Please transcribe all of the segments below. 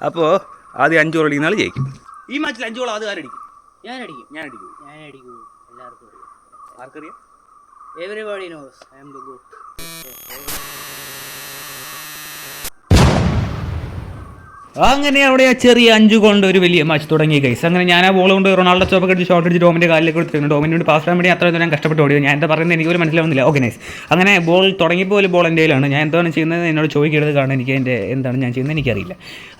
അപ്പോൾ ആദ്യം 5 ഗോൾ അടിക്കുന്ന ആൾ ജയിക്കും. ഈ മാച്ചിൽ 5 ഗോൾ ആദ്യം ആരടിക്കും? ഞാൻ അടിക്കും. എല്ലാവർക്കും അറിയാം. ആർക്കറിയാം? Everybody knows I am the GOAT. അങ്ങനെ അവിടെ ചെറിയ 5 കൊണ്ട് ഒരു വലിയ മാച്ച് തുടങ്ങി ഗൈസ്. അങ്ങനെ ഞാൻ ആ ബോൾ കൊണ്ട് റൊണാൾഡോ ചോപ്പൊക്കെ അടിച്ച് ഷോട്ട് അടിച്ച് ടോമിൻ്റെ കാലിലേക്ക് കൊടുത്തിരുന്നു. ടോമിന് വേണ്ടി പാസ് ചെയ്യാൻ വേണ്ടി അത്ര ഞാൻ കഷ്ടപ്പെട്ട് ഓടിയത്. ഞാൻ എന്താ പറയുന്നത് എനിക്ക് ഒരു മനസ്സിലാവുന്നില്ല. Okay nice. അങ്ങനെ ബോൾ തുടങ്ങിയപ്പോൾ ഒരു ബോൾ എൻ്റെ കയ്യിലാണ്. ഞാൻ എന്താണ് ചെയ്യുന്നത് എന്നോട് ചോദിക്കരുത്, കാരണം എനിക്ക് എൻ്റെ എന്താണ് ഞാൻ ചെയ്യുന്നത് എനിക്കറിയില്ല.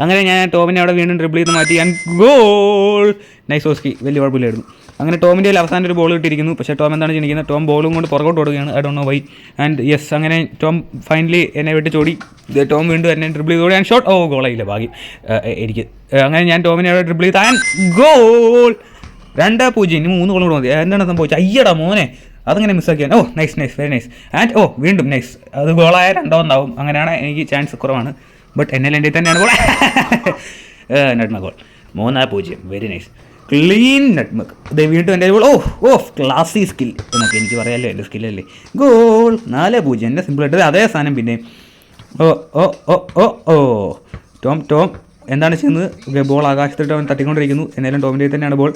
അങ്ങനെ ഞാൻ ടോമിനെ അവിടെ വീണ്ടും ഡ്രിബിൾ ചെയ്ത് മാറ്റി ഞാൻ ഗോൾ. നൈസ് ഓസ്കി, വലിയ കുഴപ്പമില്ലായിരുന്നു. അങ്ങനെ ടോമിൻ്റെ അവസാനം ഒരു ബോൾ കിട്ടിയിരിക്കുന്നു. പക്ഷേ ടോം എന്താണ് ചെയ്യുന്നത്? ടോം ബോളും കൊണ്ട് പുറകോട്ട് ഓടുകയാണ്. I don't know why. And yes, അങ്ങനെ ടോം ഫൈനലി എന്നെ വിട്ട് ചോടി. ടോം വീണ്ടും എന്നെ ഡ്രിബിൾ ചെയ്തോടി ആൻഡ് ഷോട്ട്. ഗോളായില്ല ഭാഗ്യം എനിക്ക്. അങ്ങനെ ഞാൻ ടോമിനെ അവിടെ ഡ്രിബിൾ ചെയ്ത് ആൻഡ് ഗോൾ. 2-0. ഇനി 3 ഗോൾ കൂടെ മതി. എന്താണ് സംഭവിച്ചത്? അയ്യടാ മോനെ, അതങ്ങനെ മിസ്സാക്കിയാണ്. Nice nice, very nice. And വീണ്ടും നൈസ്. അത് ഗോളായ 2 ഉണ്ടാവും. അങ്ങനെയാണ് എനിക്ക് ചാൻസ് കുറവാണ്. ബട്ട് എന്നാൽ എൻ്റെ തന്നെയാണ് ഗോൾ. നെറ്റ്മ ഗോൾ. 3-0. Very nice. ക്ലീൻ നെറ്റ്മക്ക്. ഇത് വീണ്ടും എൻ്റെ ഗോൾ. ക്ലാസി സ്കിൽ എന്നൊക്കെ എനിക്ക് പറയാമല്ലോ, എൻ്റെ സ്കില്ലല്ലേ. ഗോൾ. 4-0. എൻ്റെ സിമ്പിളായിട്ട് അതേ സാധനം പിന്നെ. ടോം എന്താണ് ചെയ്യുന്നത്? ബോൾ ആകാശത്തിട്ട് അവൻ തട്ടിക്കൊണ്ടിരിക്കുന്നു. എന്നാലും ടോമിൻ്റെ തന്നെയാണ് ബോൾ.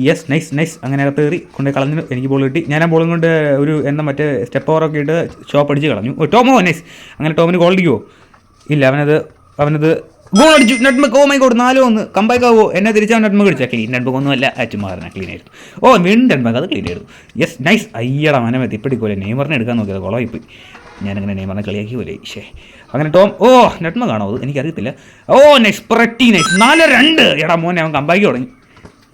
Yes, nice nice. അങ്ങനെ അകത്ത് കയറി കൊണ്ട് കളഞ്ഞു. എനിക്ക് ബോൾ കിട്ടി. ഞാൻ ആ ബോളും കൊണ്ട് ഒരു മറ്റേ സ്റ്റെപ്പ് ഓവറൊക്കെ ഇട്ട് ഷോപ്പ് അടിച്ച് കളഞ്ഞു. Tomo nice. അങ്ങനെ ടോമിന് ഗോൾ അടിക്കുമോ? ഇല്ല, അവനത് ഗോൾ അടിച്ചു. നെറ്റ്മക്ക്. My God. 4-1. കമ്പാക്ക് ആവോ? എന്നെ തിരിച്ചാൽ നെറ്റ്മക്ക് അടിച്ചാൽ ക്ലീൻ. നെറ്റ്മക്ക് ഒന്നുമല്ല, അച്ചുമാറിന ക്ലീൻ ആയിരുന്നു. വീണ്ടും നെറ്റ്മക്ക്. അത് ക്ലീൻ ആയിരുന്നു. Yes, nice. അയ്യടാ മനം എത്തിപ്പിടിക്കൂലെ. നെയ്മറിനെ എടുക്കാൻ നോക്കിയത് കുളമായിപ്പോയി. ഞാനങ്ങനെ നെയ്മറിനെ കളിയാക്കി പോലെ. അങ്ങനെ ടോം നെറ്റ്മക്ക് ആണോ? അത് എനിക്കറിയത്തില്ല. നൈസ്. Pretty nice. 4-2. എടാ മോനെ, അവൻ കമ്പാക്കി തുടങ്ങി.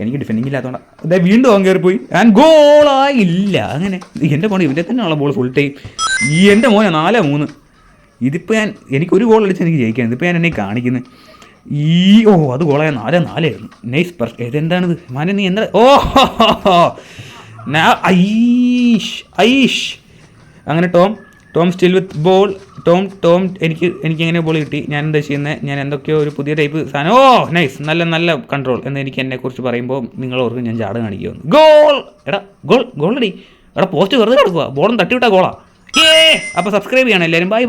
എനിക്ക് ഡിഫെൻഡിങ് ഇല്ലാത്തതുകൊണ്ട് അതെ വീണ്ടും അവൻ കയറിപ്പോയി. ആൻഡ് ഗോളായില്ല. അങ്ങനെ എൻ്റെ മോനെ ഇവൻ്റെ തന്നെയുള്ള ബോൾ ഫുൾ ടൈം. എൻ്റെ മോനെ 4-3. ഇതിപ്പോൾ എനിക്കൊരു ഗോൾ അടിച്ച് എനിക്ക് ജയിക്കാൻ. ഇതിപ്പോൾ ഞാൻ എന്നെ കാണിക്കുന്നത് അത് ഗോളായ 4-4 ആയിരുന്നു. നൈസ്. ഇതെന്താണിത് മാനെ, നീ എന്താ? ഐഷ്. അങ്ങനെ ടോം സ്റ്റിൽ വിത്ത് ബോൾ. ടോം എനിക്കെങ്ങനെ ബോൾ കിട്ടി? ഞാൻ എന്താ ചെയ്യുന്നത്? ഞാൻ എന്തൊക്കെയോ ഒരു പുതിയ ടൈപ്പ് സാധനം. നൈസ്. നല്ല കൺട്രോൾ എന്ന് എനിക്ക് എന്നെക്കുറിച്ച് പറയുമ്പോൾ നിങ്ങൾ ഓർക്കും ഞാൻ ചാട് കാണിക്കുമെന്ന്. ഗോൾ. ഗോൾ അടി. പോസ്റ്റ് വെറുതെ കിടക്കുക. ബോളും തട്ടിവിട്ടാ ഗോളാ. അപ്പോൾ സബ്സ്ക്രൈബ് ചെയ്യണം എല്ലാവരും. ബൈ.